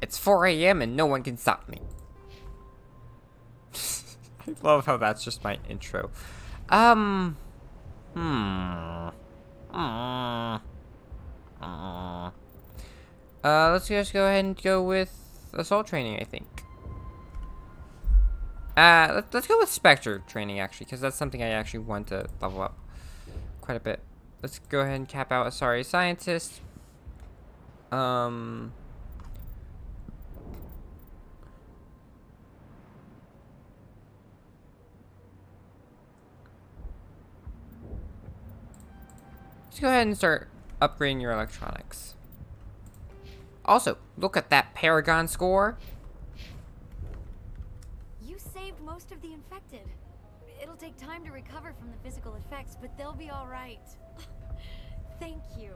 It's 4 a.m. and no one can stop me. I love how that's just my intro. Hmm. Let's just go ahead and go with assault training, I think. Let's go with Spectre training, actually, because that's something I actually want to level up quite a bit. Let's go ahead and cap out Sorry Scientist. Let's go ahead and start upgrading your electronics. Also, look at that Paragon score. You saved most of the infected. It'll take time to recover from the physical effects, but they'll be all right. Thank you.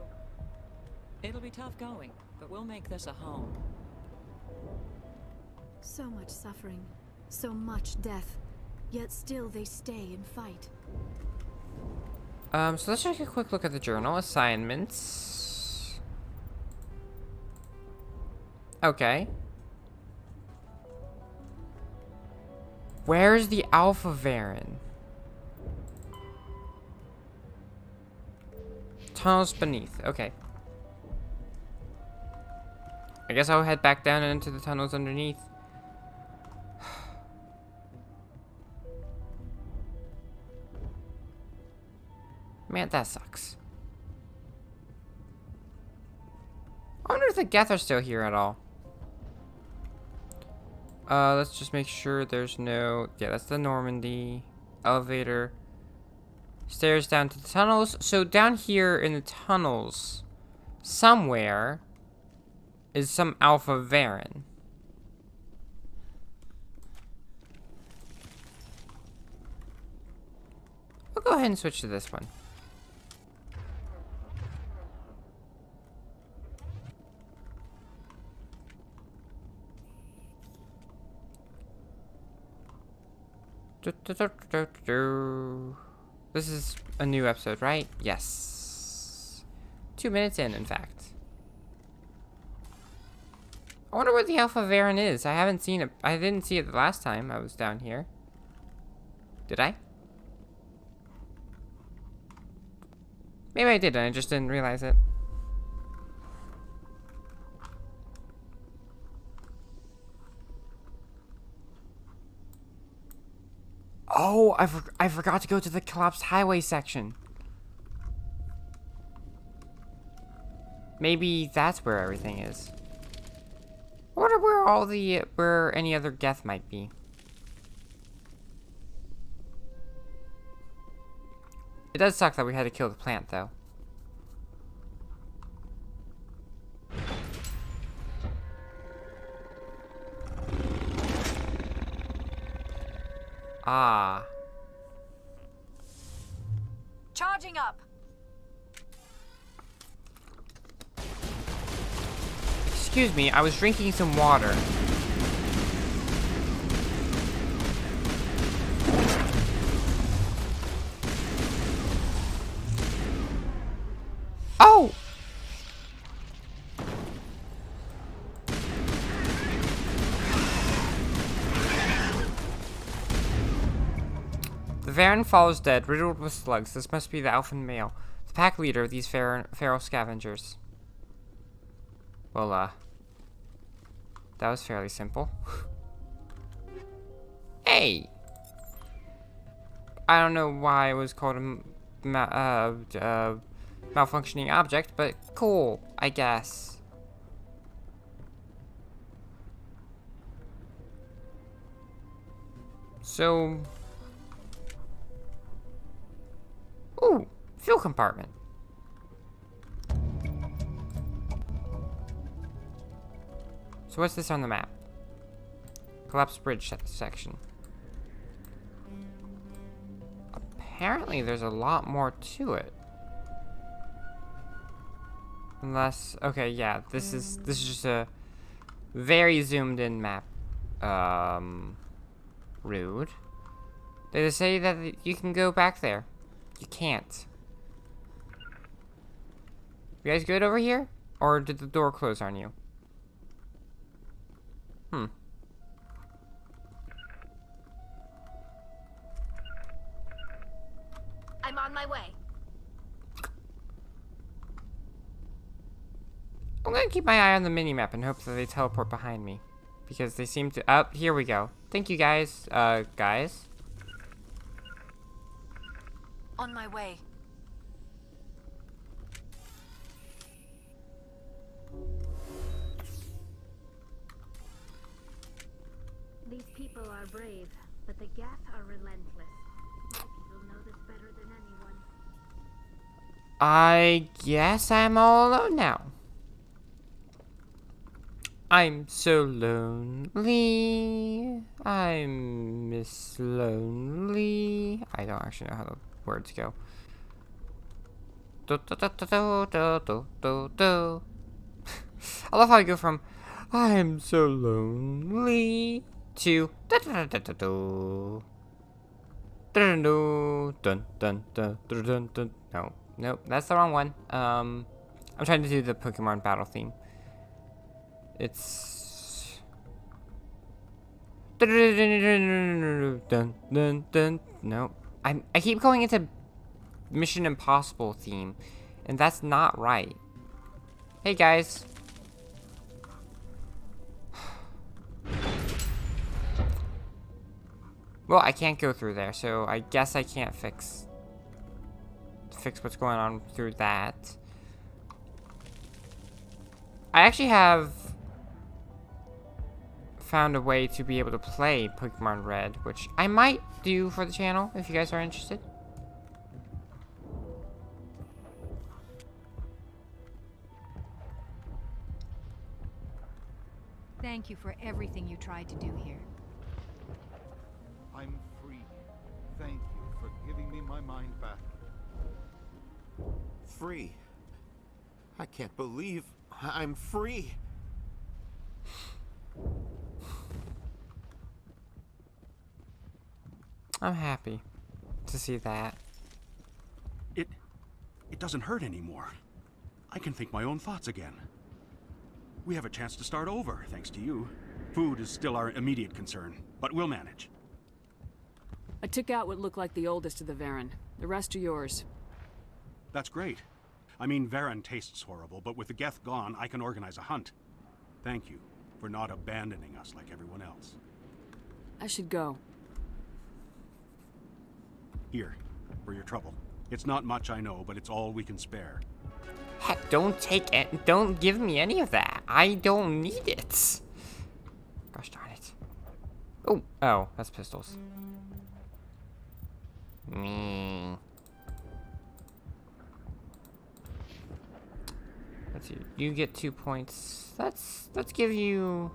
It'll be tough going, but we'll make this a home. So much suffering, so much death, yet still they stay and fight. So let's take a quick look at the journal. Assignments. Okay. Where's the Alpha Variant? Tunnels beneath. Okay. I guess I'll head back down into the tunnels underneath. Man, that sucks. I wonder if the Geth are still here at all. Let's just make sure there's no... Yeah, that's the Normandy. Elevator. Stairs down to the tunnels. So down here in the tunnels, somewhere, is some Alpha Varen. I'll go ahead and switch to this one. This is a new episode, right? Yes. 2 minutes in fact. I wonder where the Alpha Varen is. I haven't seen it. I didn't see it the last time I was down here. Did I? Maybe I did, and I just didn't realize it. Oh, I forgot to go to the collapsed highway section. Maybe that's where everything is. I wonder where where any other Geth might be. It does suck that we had to kill the plant, though. Ah. Charging up. Excuse me, I was drinking some water. Oh! The Varen falls dead, riddled with slugs. This must be the Alpha male, the pack leader of these feral scavengers. Well, that was fairly simple. Hey! I don't know why it was called a malfunctioning object, but cool, I guess. So... Ooh, fuel compartment. So what's this on the map? Collapsed bridge section. Apparently there's a lot more to it. Unless, okay, yeah, this is just a very zoomed in map. Rude. They say that you can go back there. You can't. You guys good over here? Or did the door close on you? Hmm. I'm on my way. I'm gonna keep my eye on the minimap and hope that they teleport behind me. Because they seem to... Oh, here we go. Thank you, guys. Guys? On my way. These people are brave, but the Geth are relentless. My people know this better than anyone. I guess I'm all alone now. I'm so lonely. I'm Miss Lonely. I don't actually know how the words go. Do, do, do, do, do, do, do, do. I love how I go from I'm so lonely to da da da da do. Dun dun dun dun dun dun dun. No, nope, that's the wrong one. I'm trying to do the Pokemon battle theme. It's dun dun dun. No, I keep going into Mission Impossible theme, and that's not right. Hey guys. Well, I can't go through there, so I guess I can't fix what's going on through that. I actually have found a way to be able to play Pokemon Red, which I might do for the channel if you guys are interested. Thank you for everything you tried to do here. I'm free. Thank you for giving me my mind back. Free. I can't believe I'm free. I'm happy to see that. It doesn't hurt anymore. I can think my own thoughts again. We have a chance to start over, thanks to you. Food is still our immediate concern, but we'll manage. I took out what looked like the oldest of the Varen. The rest are yours. That's great. I mean, Varen tastes horrible, but with the Geth gone, I can organize a hunt. Thank you for not abandoning us like everyone else. I should go. Here, for your trouble. It's not much, I know, but it's all we can spare. Heck, don't give me any of that. I don't need it. Gosh darn it. Oh, that's pistols. Me. Let's see. You get 2 points. Let's give you.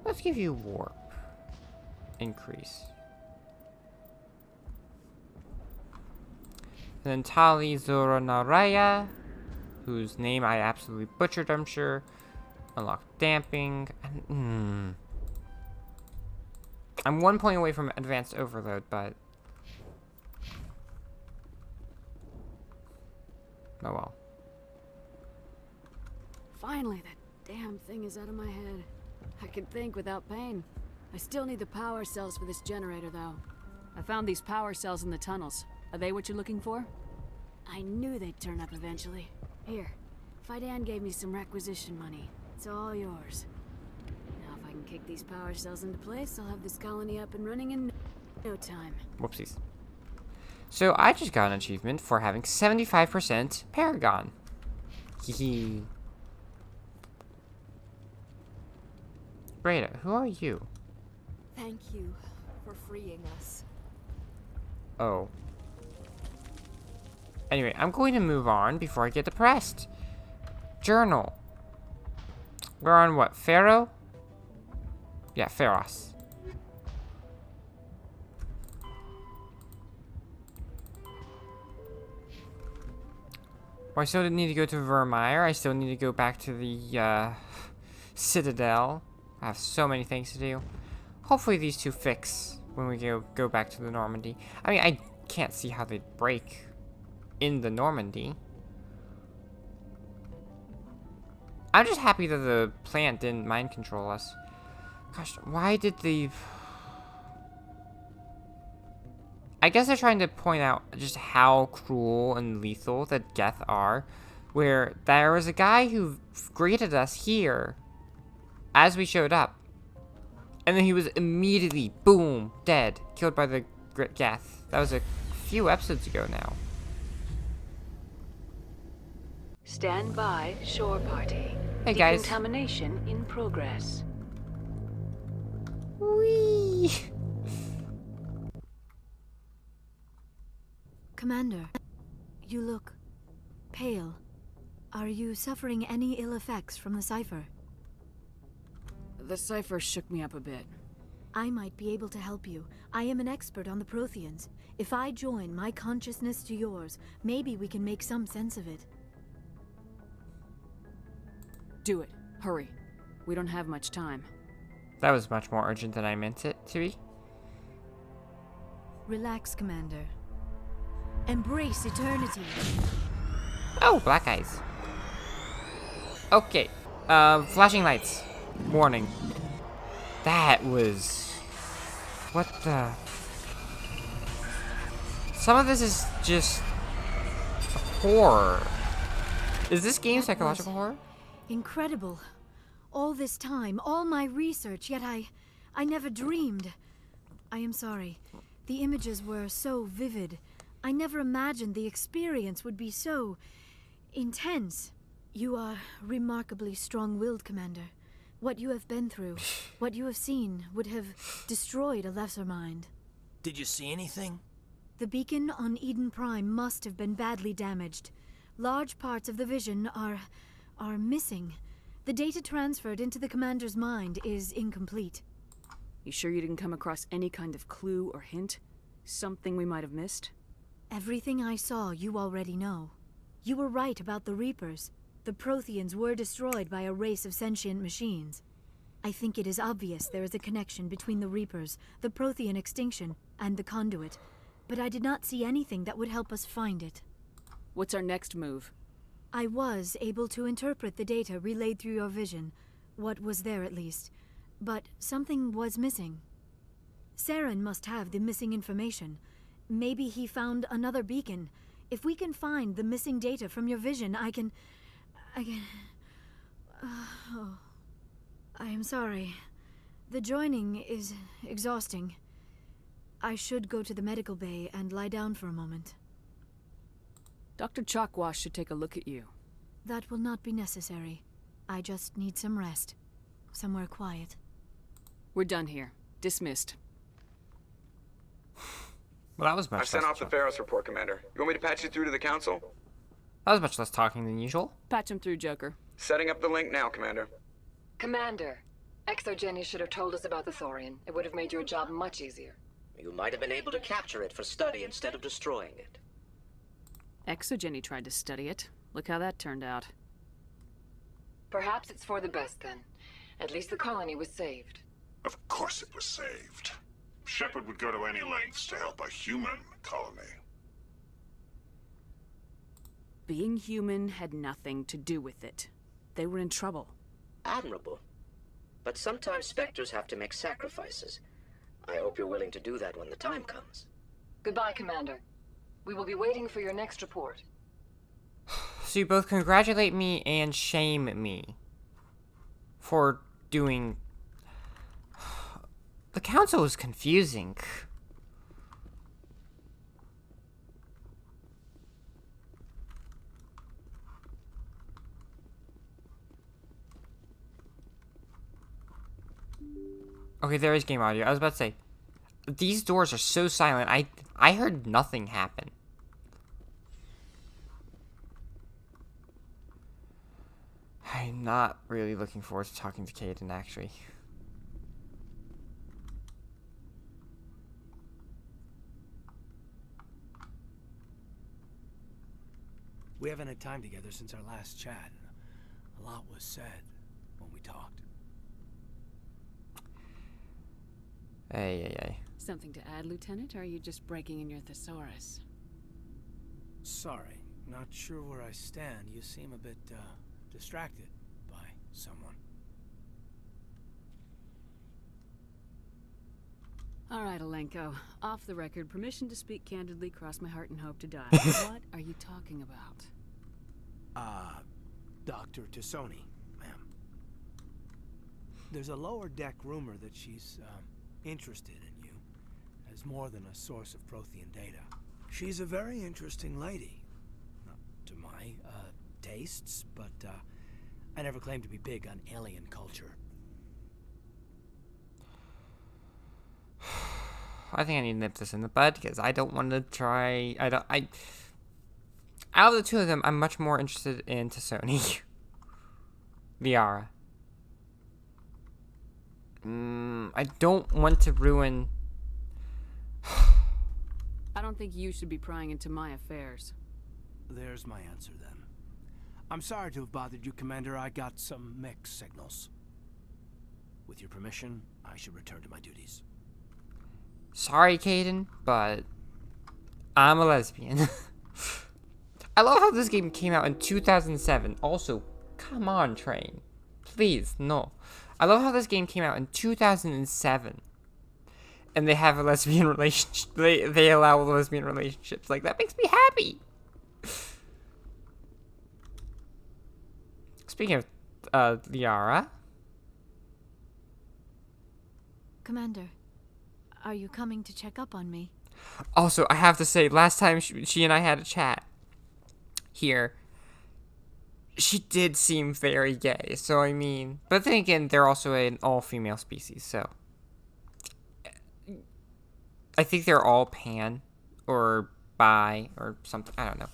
Let's give you warp increase. Then Tali Zora Naraya, whose name I absolutely butchered, I'm sure. Unlock damping. And, I'm 1 point away from advanced overload, but oh well. Finally, that damn thing is out of my head. I can think without pain. I still need the power cells for this generator, though. I found these power cells in the tunnels. Are they what you're looking for? I knew they'd turn up eventually. Here, Fidan gave me some requisition money. It's all yours. Now, if I can kick these power cells into place, I'll have this colony up and running in no time. Whoopsies. So I just got an achievement for having 75% Paragon. Hee. Breda, who are you? Thank you for freeing us. Oh. Anyway, I'm going to move on before I get depressed. Journal. We're on what? Pharaoh? Yeah, Pharos. Well, I still need to go to Vermeer. I still need to go back to the Citadel. I have so many things to do. Hopefully these two fix when we go back to the Normandy. I mean, I can't see how they'd break in the Normandy. I'm just happy that the plant didn't mind control us. Gosh, why did the... I guess they're trying to point out just how cruel and lethal the Geth are. Where there was a guy who greeted us here as we showed up. And then he was immediately, boom, dead. Killed by the Geth. That was a few episodes ago now. Stand by, shore party. Hey guys. Decontamination in progress. Whee! Commander, you look pale. Are you suffering any ill effects from the cipher? The cipher shook me up a bit. I might be able to help you. I am an expert on the Protheans. If I join my consciousness to yours, maybe we can make some sense of it. Do it. Hurry. We don't have much time. That was much more urgent than I meant it to be. Relax, Commander. Embrace eternity. Oh, black eyes. Okay. Flashing lights. Warning. That was... What the... Some of this is just... horror. Is this game psychological horror? Incredible. All this time, all my research, yet I never dreamed. I am sorry. The images were so vivid. I never imagined the experience would be so intense. You are remarkably strong-willed, Commander. What you have been through, what you have seen, would have destroyed a lesser mind. Did you see anything? The beacon on Eden Prime must have been badly damaged. Large parts of the vision are missing. The data transferred into the Commander's mind is incomplete. You sure you didn't come across any kind of clue or hint? Something we might have missed? Everything I saw, you already know. You were right about the Reapers. The Protheans were destroyed by a race of sentient machines. I think it is obvious there is a connection between the Reapers, the Prothean extinction, and the Conduit, but I did not see anything that would help us find it. What's our next move? I was able to interpret the data relayed through your vision, what was there at least, but something was missing. Saren must have the missing information. Maybe he found another beacon. If we can find the missing data from your vision, I can... oh. I am sorry. The joining is exhausting. I should go to the medical bay and lie down for a moment. Dr. Chalkwash should take a look at you. That will not be necessary. I just need some rest. Somewhere quiet. We're done here. Dismissed. Well, that was much I've sent off the Pharos report, Commander. You want me to patch you through to the Council? That was much less talking than usual. Patch him through, Joker. Setting up the link now, Commander. Commander, Exogeny should have told us about the Thorian. It would have made your job much easier. You might have been able to capture it for study instead of destroying it. Exogeny tried to study it. Look how that turned out. Perhaps it's for the best then. At least the colony was saved. Of course it was saved. Shepard would go to any lengths to help a human colony. Being human had nothing to do with it. They were in trouble. Admirable. But sometimes Spectres have to make sacrifices. I hope you're willing to do that when the time comes. Goodbye, Commander. We will be waiting for your next report. So you both congratulate me and shame me for doing... The Council is confusing. Okay, there is game audio. I was about to say, these doors are so silent. I heard nothing happen. I'm not really looking forward to talking to Caden, actually. We haven't had time together since our last chat. A lot was said when we talked. Ay. Something to add, Lieutenant, or are you just breaking in your thesaurus? Sorry, not sure where I stand. You seem a bit, distracted by someone. All right, Alenko. Off the record, permission to speak candidly, cross my heart and hope to die. What are you talking about? Dr. Tassoni, ma'am. There's a lower deck rumor that she's, interested in you as more than a source of Prothean data. She's a very interesting lady. Not to my, tastes, but, I never claimed to be big on alien culture. I think I need to nip this in the bud because I don't want to try. Out of the two of them, I'm much more interested in Tassoni. Liara. I don't want to ruin. I don't think you should be prying into my affairs. There's my answer, then. I'm sorry to have bothered you, Commander. I got some mixed signals. With your permission, I should return to my duties. Sorry, Caden, but I'm a lesbian. I love how this game came out in 2007. Also, come on, train. Please, no. I love how this game came out in 2007. And they have a lesbian relationship. They allow lesbian relationships. Like, that makes me happy. Speaking of Liara. Commander, are you coming to check up on me? Also, I have to say, last time she and I had a chat here, she did seem very gay. So, I mean, but then again, they're also an all-female species, so. I think they're all pan or bi or something. I don't know.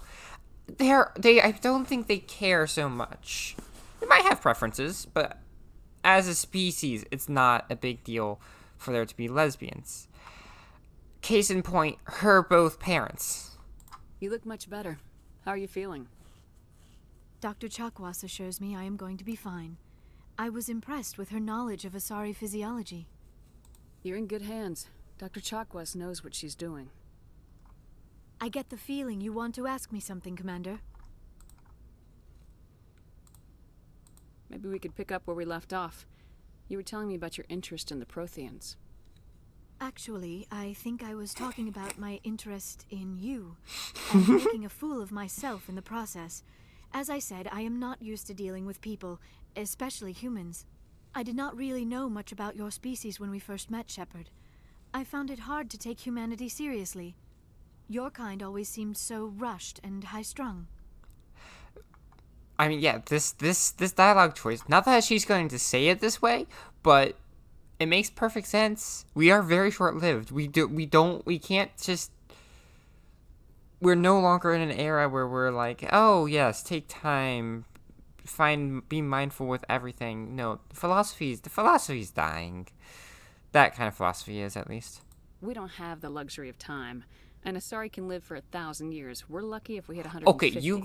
I don't think they care so much. They might have preferences, but as a species, it's not a big deal for there to be lesbians. Case in point, her both parents. You look much better. How are you feeling? Dr. Chakwas assures me I am going to be fine. I was impressed with her knowledge of Asari physiology. You're in good hands. Dr. Chakwas knows what she's doing. I get the feeling you want to ask me something, Commander. Maybe we could pick up where we left off. You were telling me about your interest in the Protheans. Actually, I think I was talking about my interest in you, and making a fool of myself in the process. As I said, I am not used to dealing with people, especially humans. I did not really know much about your species when we first met, Shepard. I found it hard to take humanity seriously. Your kind always seemed so rushed and high-strung. I mean, yeah, this dialogue choice, not that she's going to say it this way, but it makes perfect sense. We are very short-lived. We're no longer in an era where we're like, oh, yes, take time, be mindful with everything. No, the philosophy's dying. That kind of philosophy is, at least. We don't have the luxury of time. An Asari can live for 1,000 years. We're lucky if we hit 150. Okay, you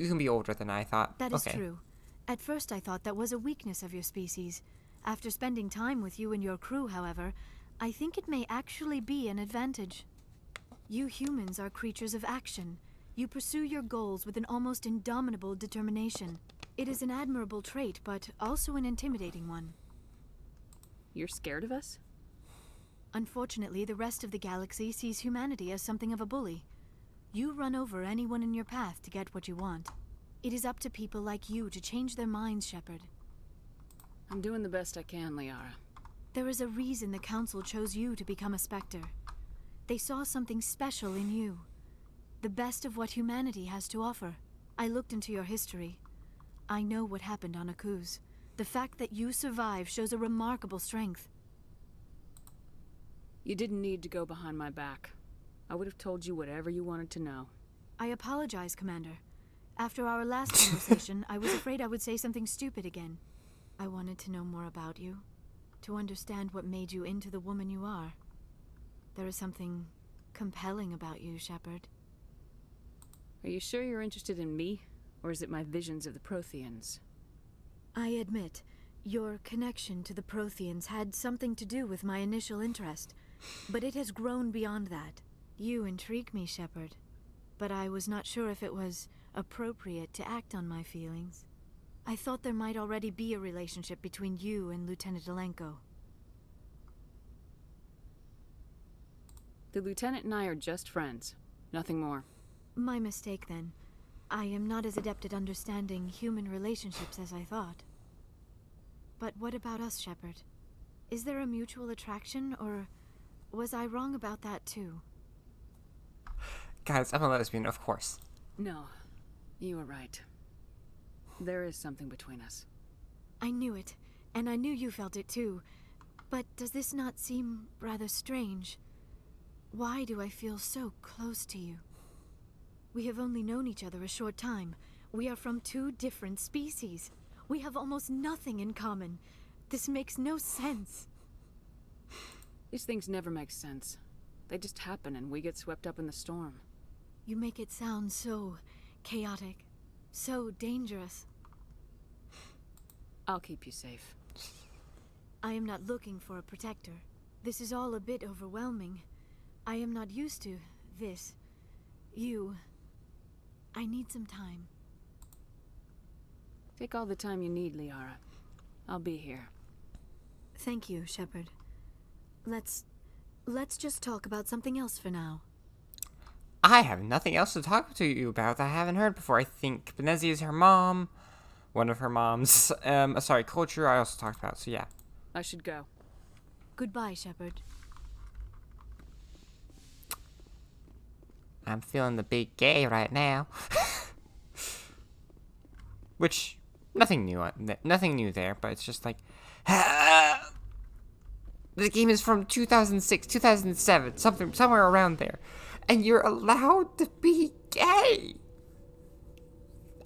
can be older than I thought. That is true. At first I thought that was a weakness of your species. After spending time with you and your crew, however, I think it may actually be an advantage. You humans are creatures of action. You pursue your goals with an almost indomitable determination. It is an admirable trait, but also an intimidating one. You're scared of us? Unfortunately, the rest of the galaxy sees humanity as something of a bully. You run over anyone in your path to get what you want. It is up to people like you to change their minds, Shepard. I'm doing the best I can, Liara. There is a reason the Council chose you to become a Spectre. They saw something special in you. The best of what humanity has to offer. I looked into your history. I know what happened on Akuz. The fact that you survived shows a remarkable strength. You didn't need to go behind my back. I would have told you whatever you wanted to know. I apologize, Commander. After our last conversation, I was afraid I would say something stupid again. I wanted to know more about you, to understand what made you into the woman you are. There is something compelling about you, Shepard. Are you sure you're interested in me, or is it my visions of the Protheans? I admit, Your connection to the Protheans had something to do with my initial interest, but it has grown beyond that. You intrigue me, Shepard, but I was not sure if it was appropriate to act on my feelings. I thought there might already be a relationship between you and Lieutenant Alenko. The Lieutenant and I are just friends. Nothing more. My mistake, then. I am not as adept at understanding human relationships as I thought. But what about us, Shepard? Is there a mutual attraction, or was I wrong about that too? Guys, I'm a lesbian, of course. No, you were right. There is something between us. I knew it, and I knew you felt it too. But does this not seem rather strange? Why do I feel so close to you? We have only known each other a short time. We are from two different species. We have almost nothing in common. This makes no sense. These things never make sense. They just happen and we get swept up in the storm. You make it sound so chaotic, so dangerous. I'll keep you safe. I am not looking for a protector. This is all a bit overwhelming. I am not used to this. You. I need some time. Take all the time you need, Liara. I'll be here. Thank you, Shepard. Let's just talk about something else for now. I have nothing else to talk to you about that I haven't heard before. I think Benezi is her mom. One of her moms. Culture I also talked about, so yeah. I should go. Goodbye, Shepard. I'm feeling the big gay right now. Which, nothing new there, but it's just like... The game is from 2006, 2007, somewhere around there. And you're allowed to be gay!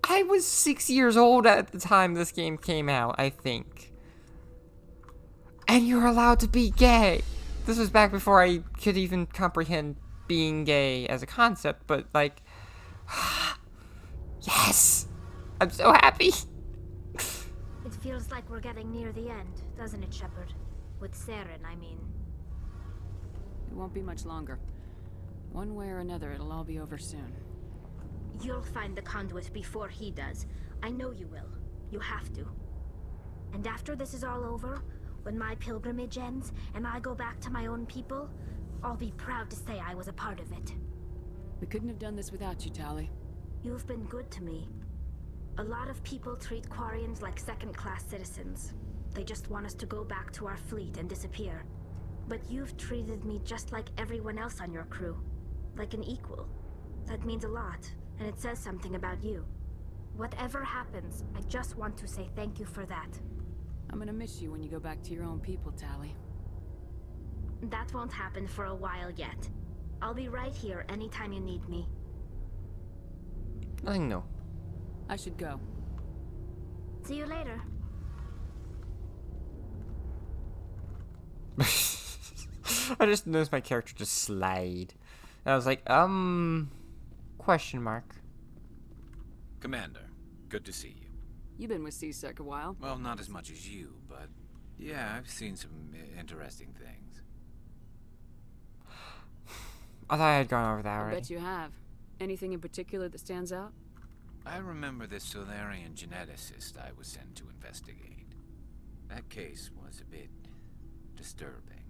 I was 6 years old at the time this game came out, I think. And you're allowed to be gay! This was back before I could even comprehend being gay as a concept, but like... Yes! I'm so happy! It feels like we're getting near the end, doesn't it, Shepard? With Saren, I mean. It won't be much longer. One way or another, it'll all be over soon. You'll find the conduit before he does. I know you will. You have to. And after this is all over, when my pilgrimage ends and I go back to my own people, I'll be proud to say I was a part of it. We couldn't have done this without you, Tali. You've been good to me. A lot of people treat Quarians like second-class citizens. They just want us to go back to our fleet and disappear. But you've treated me just like everyone else on your crew. Like an equal. That means a lot, and it says something about you. Whatever happens, I just want to say thank you for that. I'm gonna miss you when you go back to your own people, Tali. That won't happen for a while yet. I'll be right here anytime you need me. Nothing new. I should go. See you later. I just noticed my character just slide. And I was like, question mark. Commander, good to see you. You've been with C-Sec a while. Well, not as much as you, but yeah, I've seen some interesting things. I thought I had gone over that I already. bet you have. Anything in particular that stands out? I remember this Solarian geneticist I was sent to investigate. That case was a bit disturbing.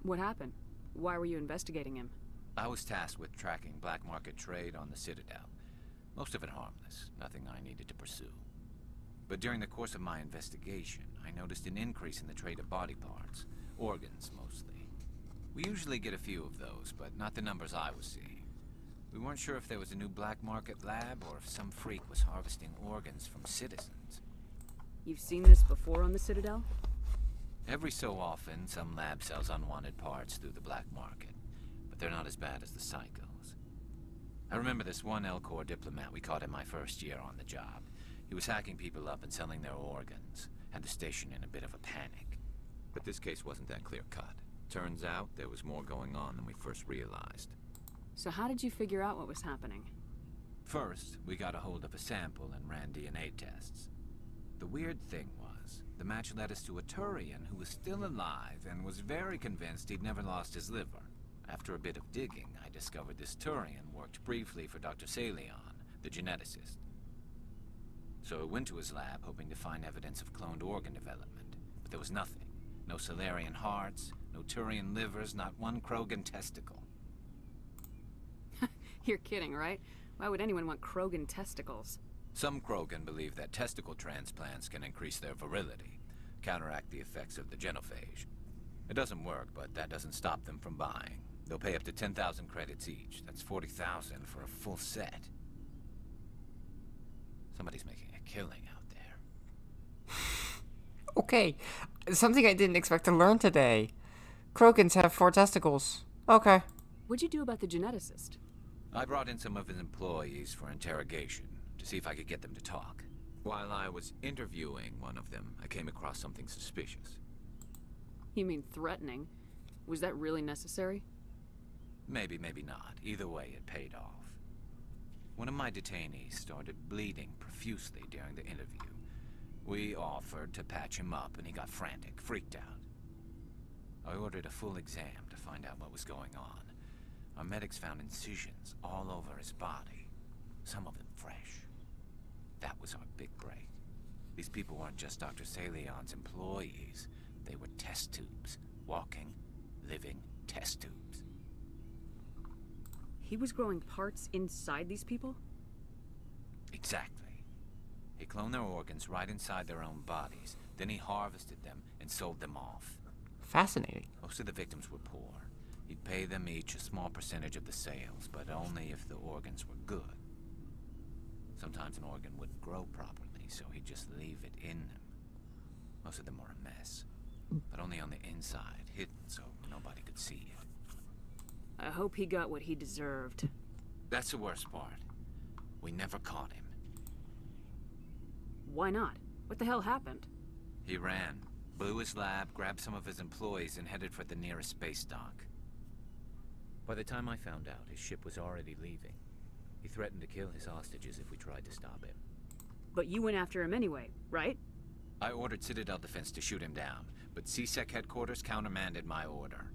What happened? Why were you investigating him? I was tasked with tracking black market trade on the Citadel. Most of it harmless, nothing I needed to pursue. But during the course of my investigation, I noticed an increase in the trade of body parts, organs mostly. We usually get a few of those, but not the numbers I was seeing. We weren't sure if there was a new black market lab or if some freak was harvesting organs from citizens. You've seen this before on the Citadel? Every so often, some lab sells unwanted parts through the black market, but they're not as bad as the psychos. I remember this one L-Corps diplomat we caught in my first year on the job. He was hacking people up and selling their organs, had the station in a bit of a panic. But this case wasn't that clear-cut. Turns out there was more going on than we first realized. So how did you figure out what was happening? First, we got a hold of a sample and ran DNA tests. The weird thing was, tunnels. The match led us to a Turian who was still alive and was very convinced he'd never lost his liver. After a bit of digging, I discovered this Turian worked briefly for Dr. Salion, the geneticist. So I went to his lab hoping to find evidence of cloned organ development, but there was nothing. No Salarian hearts, no Turian livers, not one Krogan testicle. You're kidding, right? Why would anyone want Krogan testicles? Some Krogan believe that testicle transplants can increase their virility, counteract the effects of the genophage. It doesn't work, but that doesn't stop them from buying. They'll pay up to 10,000 credits each. That's 40,000 for a full set. Somebody's making a killing out there. Okay, something I didn't expect to learn today. Krogans have 4 testicles. Okay. What'd you do about the geneticist? I brought in some of his employees for interrogation, to see if I could get them to talk. While I was interviewing one of them, I came across something suspicious. You mean threatening? Was that really necessary? Maybe, maybe not. Either way, it paid off. One of my detainees started bleeding profusely during the interview. We offered to patch him up, and he got frantic, freaked out. I ordered a full exam to find out what was going on. Our medics found incisions all over his body, some of them fresh. That was our big break. These people weren't just Dr. Salion's employees. They were test tubes. Walking, living test tubes. He was growing parts inside these people? Exactly. He cloned their organs right inside their own bodies. Then he harvested them and sold them off. Fascinating. Most of the victims were poor. He'd pay them each a small percentage of the sales, but only if the organs were good. Sometimes an organ wouldn't grow properly, so he'd just leave it in them. Most of them were a mess, but only on the inside, hidden so nobody could see it. I hope he got what he deserved. That's the worst part. We never caught him. Why not? What the hell happened? He ran, blew his lab, grabbed some of his employees, and headed for the nearest space dock. By the time I found out, his ship was already leaving. He threatened to kill his hostages if we tried to stop him. But you went after him anyway, right? I ordered Citadel Defense to shoot him down, but CSEC headquarters countermanded my order.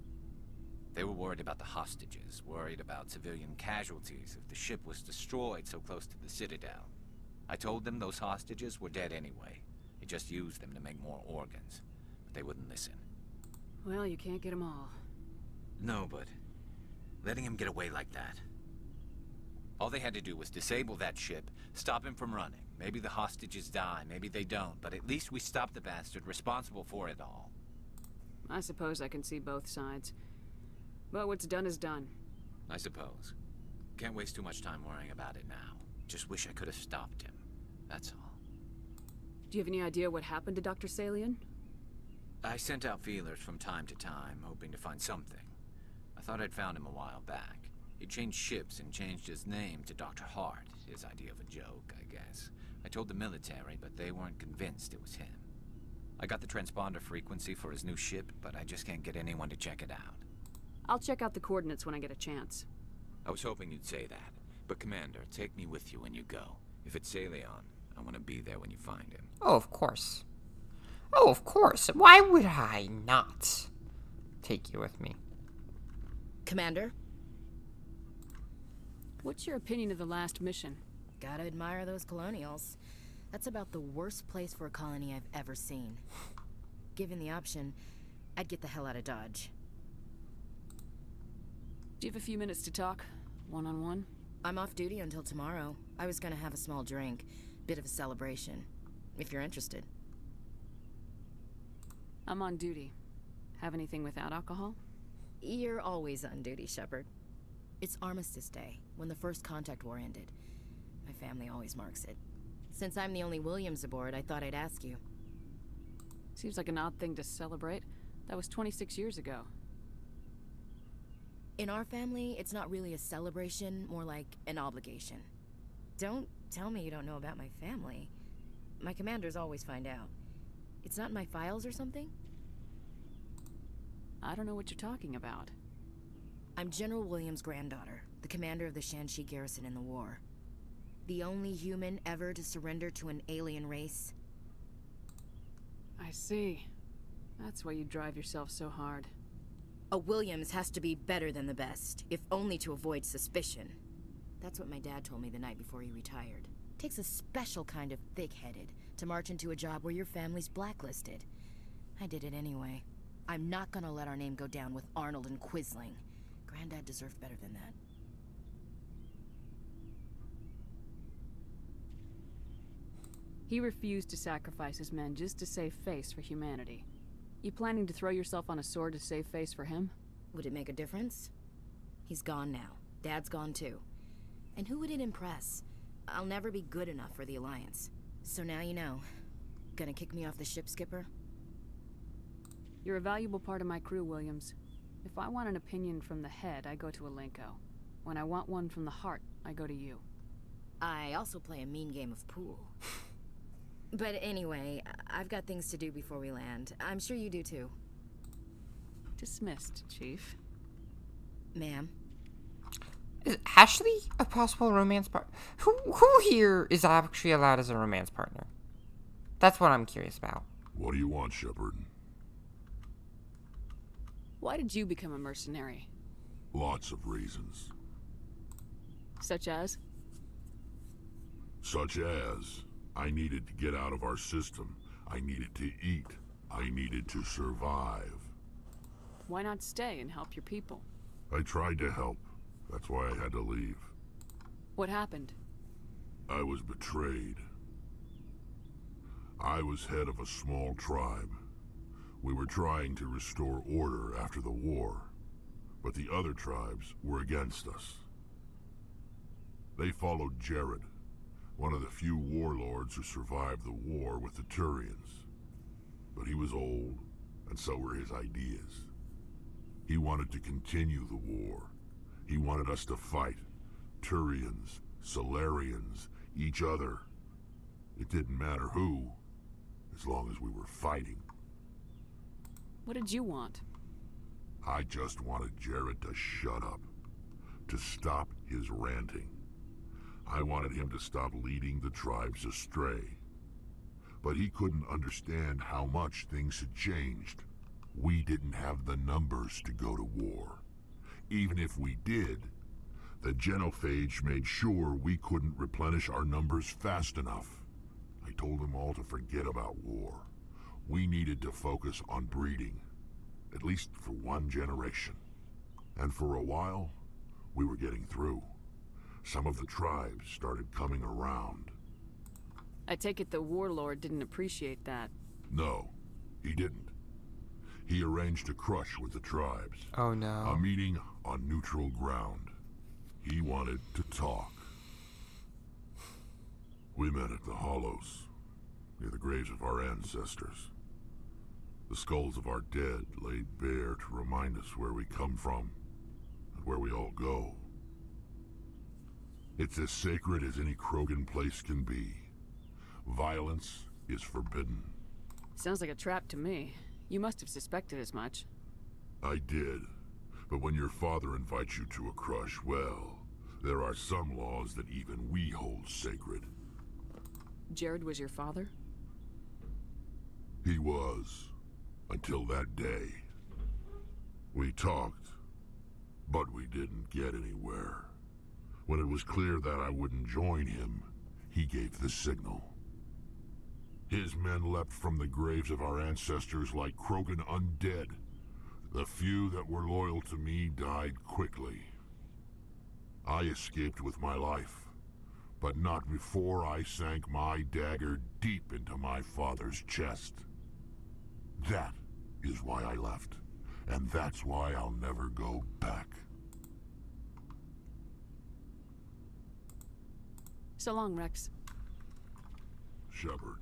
They were worried about the hostages, worried about civilian casualties if the ship was destroyed so close to the Citadel. I told them those hostages were dead anyway. He just used them to make more organs, but they wouldn't listen. Well, you can't get them all. No, but letting him get away like that. All they had to do was disable that ship, stop him from running. Maybe the hostages die, maybe they don't, but at least we stopped the bastard responsible for it all. I suppose I can see both sides. But what's done is done. I suppose. Can't waste too much time worrying about it now. Just wish I could have stopped him. That's all. Do you have any idea what happened to Dr. Salion? I sent out feelers from time to time, hoping to find something. I thought I'd found him a while back. He changed ships and changed his name to Dr. Hart. His idea of a joke, I guess. I told the military, but they weren't convinced it was him. I got the transponder frequency for his new ship, but I just can't get anyone to check it out. I'll check out the coordinates when I get a chance. I was hoping you'd say that. But Commander, take me with you when you go. If it's Salion, I want to be there when you find him. Oh, of course. Oh, of course. Why would I not take you with me? Commander? What's your opinion of the last mission? Gotta admire those colonials. That's about the worst place for a colony I've ever seen. Given the option, I'd get the hell out of Dodge. Do you have a few minutes to talk? One-on-one? I'm off duty until tomorrow. I was gonna have a small drink. Bit of a celebration. If you're interested. I'm on duty. Have anything without alcohol? You're always on duty, Shepard. It's Armistice Day, when the First Contact War ended. My family always marks it. Since I'm the only Williams aboard, I thought I'd ask you. Seems like an odd thing to celebrate. That was 26 years ago. In our family, it's not really a celebration, more like an obligation. Don't tell me you don't know about my family. My commanders always find out. It's not in my files or something? I don't know what you're talking about. I'm General Williams' granddaughter, the commander of the Shanxi garrison in the war. The only human ever to surrender to an alien race. I see. That's why you drive yourself so hard. A Williams has to be better than the best, if only to avoid suspicion. That's what my dad told me the night before he retired. Takes a special kind of thick-headed to march into a job where your family's blacklisted. I did it anyway. I'm not gonna let our name go down with Arnold and Quisling. Granddad deserved better than that. He refused to sacrifice his men just to save face for humanity. You planning to throw yourself on a sword to save face for him? Would it make a difference? He's gone now. Dad's gone too. And who would it impress? I'll never be good enough for the Alliance. So now you know. Gonna kick me off the ship, Skipper? You're a valuable part of my crew, Williams. If I want an opinion from the head, I go to Alenko. When I want one from the heart, I go to you. I also play a mean game of pool. But anyway, I've got things to do before we land. I'm sure you do too. Dismissed, Chief. Ma'am? Is Ashley a possible romance partner? Who here is actually allowed as a romance partner? That's what I'm curious about. What do you want, Shepard? Why did you become a mercenary? Lots of reasons. Such as? Such as, I needed to get out of our system. I needed to eat. I needed to survive. Why not stay and help your people? I tried to help. That's why I had to leave. What happened? I was betrayed. I was head of a small tribe. We were trying to restore order after the war, but the other tribes were against us. They followed Jared, one of the few warlords who survived the war with the Turians. But he was old, and so were his ideas. He wanted to continue the war. He wanted us to fight. Turians, Solarians, each other. It didn't matter who, as long as we were fighting. What did you want? I just wanted Jared to shut up, to stop his ranting. I wanted him to stop leading the tribes astray. But he couldn't understand how much things had changed. We didn't have the numbers to go to war. Even if we did, the genophage made sure we couldn't replenish our numbers fast enough. I told them all to forget about war. We needed to focus on breeding, at least for one generation. And for a while, we were getting through. Some of the tribes started coming around. I take it the warlord didn't appreciate that. No, he didn't. He arranged a crush with the tribes. Oh no. A meeting on neutral ground. He wanted to talk. We met at the Hollows, near the graves of our ancestors. The skulls of our dead laid bare to remind us where we come from and where we all go. It's as sacred as any Krogan place can be. Violence is forbidden. Sounds like a trap to me. You must have suspected as much. I did. But when your father invites you to a crush, well, there are some laws that even we hold sacred. Jared was your father? He was. Until that day. We talked, but we didn't get anywhere. When it was clear that I wouldn't join him, he gave the signal. His men leapt from the graves of our ancestors like Krogan undead. The few that were loyal to me died quickly. I escaped with my life, but not before I sank my dagger deep into my father's chest. That is why I left, and that's why I'll never go back. So long, Rex. Shepard.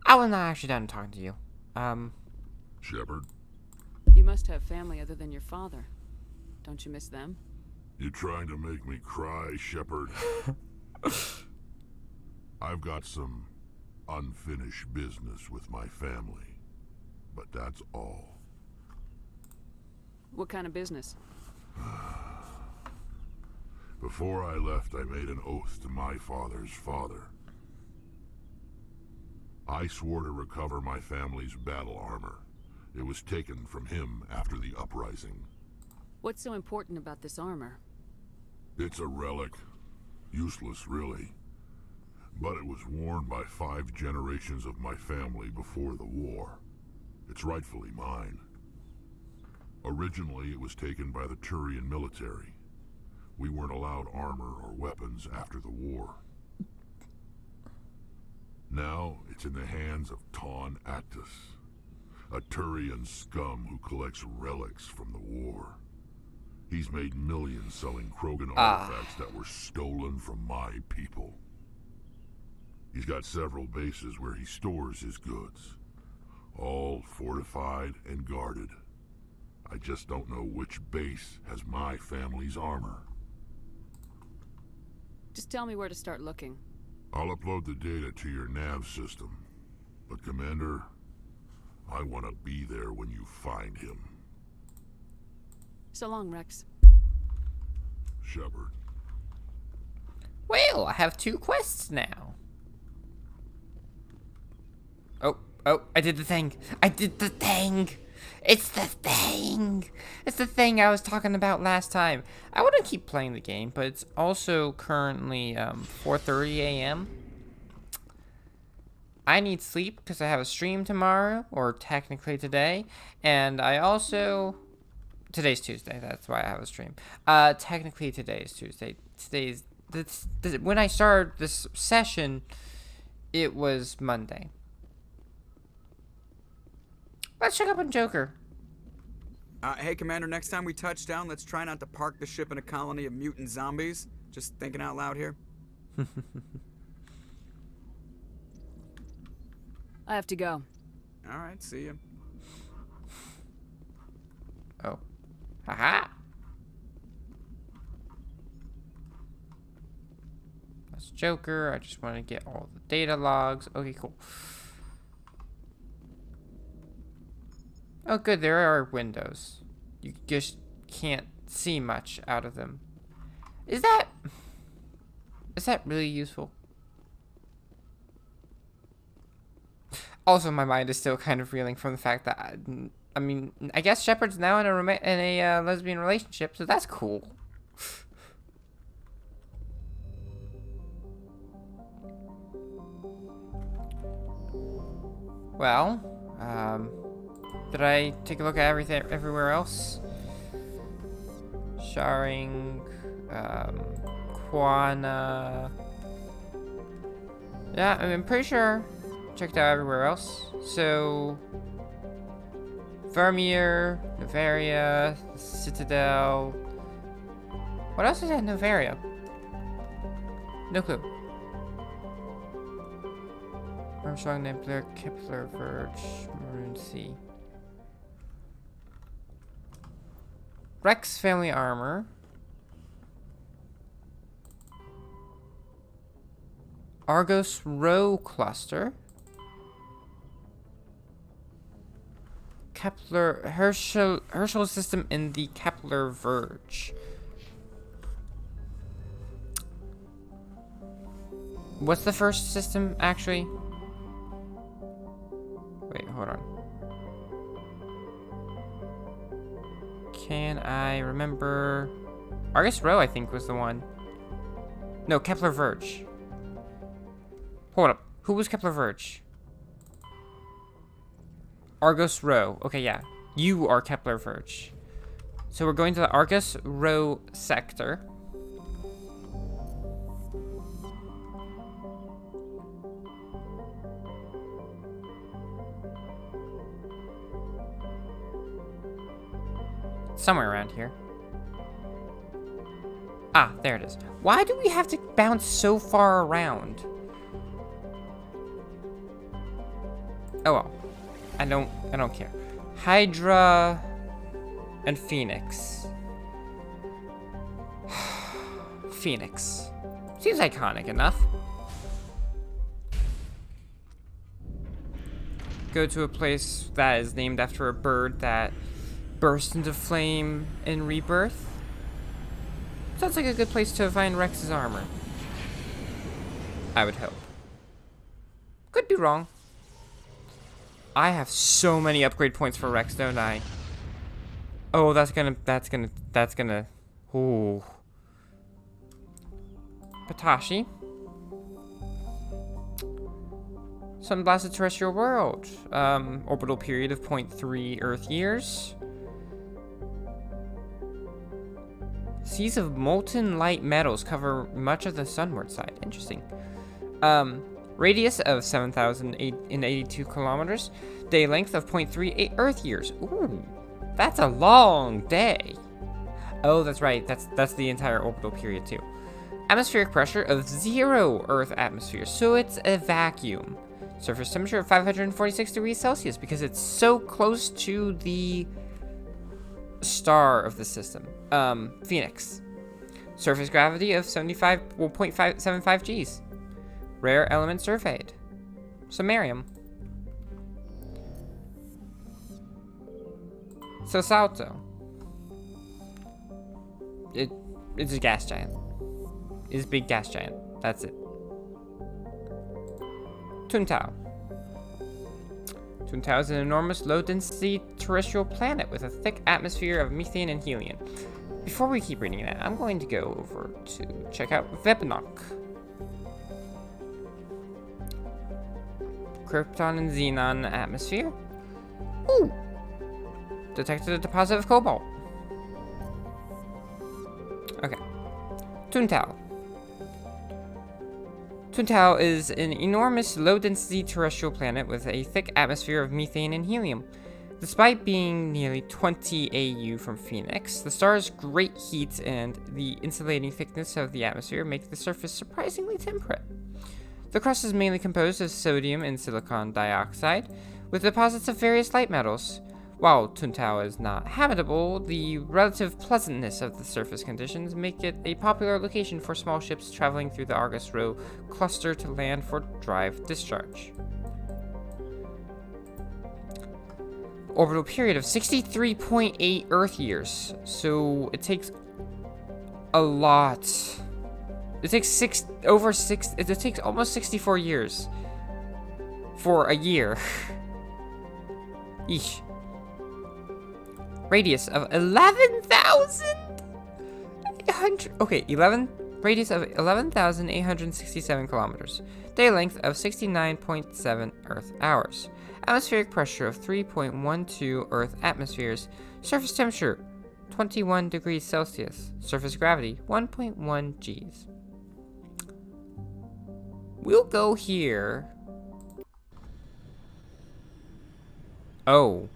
I was not actually done talking to you. Shepard? You must have family other than your father. Don't you miss them? You trying to make me cry, Shepard? I've got some unfinished business with my family, but that's all. What kind of business? Before I left, I made an oath to my father's father. I swore to recover my family's battle armor. It was taken from him after the uprising. What's so important about this armor? It's a relic. Useless, really. But it was worn by 5 generations of my family before the war. It's rightfully mine. Originally, it was taken by the Turian military. We weren't allowed armor or weapons after the war. Now, it's in the hands of Ton Actus, a Turian scum who collects relics from the war. He's made millions selling Krogan artifacts that were stolen from my people. He's got several bases where he stores his goods, all fortified and guarded. I just don't know which base has my family's armor. Just tell me where to start looking. I'll upload the data to your nav system. But Commander, I want to be there when you find him. So long, Rex. Shepard. Well, I have 2 quests now. Oh, I did the thing. I did the thing. It's the thing. It's the thing I was talking about last time. I want to keep playing the game, but it's also currently 4:30 a.m. I need sleep because I have a stream tomorrow, or technically today, and I also... Today's Tuesday, that's why I have a stream. Technically today is Tuesday. When I started this session, it was Monday. Let's check up on Joker. Hey, Commander, next time we touch down, let's try not to park the ship in a colony of mutant zombies. Just thinking out loud here. I have to go. All right, see ya. Oh. Haha. That's Joker. I just want to get all the data logs. Okay, cool. Oh, good. There are windows. You just can't see much out of them. Is that really useful? Also, my mind is still kind of reeling from the fact that I mean, I guess Shepard's now in a lesbian relationship, so that's cool. Well, did I take a look at everywhere else? Sharing, Quana. Yeah, I'm pretty sure checked out everywhere else. So, Vermeer, Novaria, Citadel. What else is at Novaria? No clue. Armstrong, Nebula, Kepler, Verge, Maroon Sea. Rex family armor. Argos Row cluster. Kepler Herschel system in the Kepler Verge. What's the first system actually? Wait, hold on. Can I remember? Argus Row, I think, was the one. No, Kepler Verge. Hold up. Who was Kepler Verge? Argus Row. Okay, yeah. You are Kepler Verge. So we're going to the Argus Row sector. Somewhere around here. Ah, there it is. Why do we have to bounce so far around? Oh well. I don't care. Hydra and Phoenix. Phoenix. Seems iconic enough. Go to a place that is named after a bird that burst into flame in Rebirth. Sounds like a good place to find Rex's armor. I would hope. Could be wrong. I have so many upgrade points for Rex, don't I? Oh, that's gonna, ooh. Patashi. Sun-blasted terrestrial world. Orbital period of 0.3 Earth years. Seas of molten light metals cover much of the sunward side. Interesting. Radius of 7,082 kilometers. Day length of 0.38 Earth years. Ooh, that's a long day. Oh, that's right. That's the entire orbital period too. Atmospheric pressure of 0 Earth atmosphere, so it's a vacuum. Surface temperature of 546 degrees Celsius because it's so close to the star of the system. Phoenix. Surface gravity of 0.75 Gs. Rare element surveyed. Samarium. So Salto. It's a gas giant. It's a big gas giant. That's it. Tuntao. Tuntao is an enormous low-density terrestrial planet with a thick atmosphere of methane and helium. Before we keep reading that, I'm going to go over to check out Vebnok. Krypton and Xenon atmosphere. Ooh! Detected a deposit of cobalt. Okay. Tuntao. Tuntao is an enormous low-density terrestrial planet with a thick atmosphere of methane and helium. Despite being nearly 20 AU from Phoenix, the star's great heat and the insulating thickness of the atmosphere make the surface surprisingly temperate. The crust is mainly composed of sodium and silicon dioxide, with deposits of various light metals. While Tuntao is not habitable, the relative pleasantness of the surface conditions make it a popular location for small ships traveling through the Argus Rho cluster to land for drive discharge. Orbital period of 63.8 Earth years, so it takes a lot. It takes it takes almost 64 years for a year. Eesh. Radius of 11,800. Okay, radius of 11,867 kilometers. Day length of 69.7 Earth hours. Atmospheric pressure of 3.12 Earth atmospheres. Surface temperature 21 degrees Celsius. Surface gravity 1.1 Gs. We'll go here. Oh,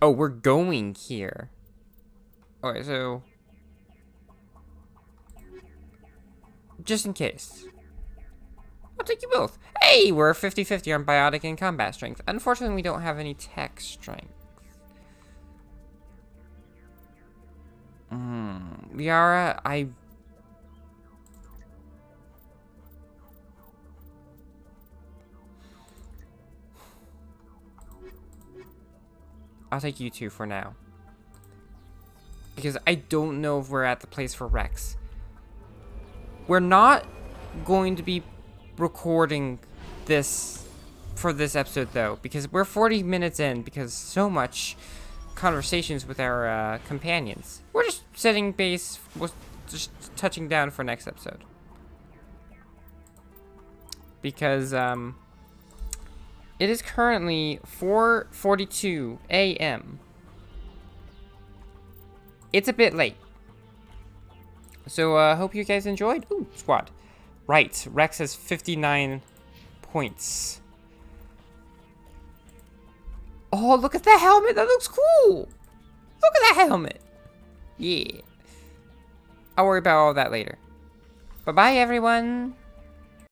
we're going here. Okay, so just in case, I'll take you both. Hey, we're 50-50 on biotic and combat strength. Unfortunately, we don't have any tech strength. Liara, I'll take you two for now. Because I don't know if we're at the place for Rex. We're not going to be recording this for this episode though, because we're 40 minutes in because so much conversations with our companions. We're just setting base, we're just touching down for next episode. Because it is currently 4:42 a.m. It's a bit late. So, hope you guys enjoyed. Ooh, squad. Right, Rex has 59 points. Oh, look at the helmet. That looks cool. Look at that helmet. Yeah. I'll worry about all that later. Bye-bye, everyone.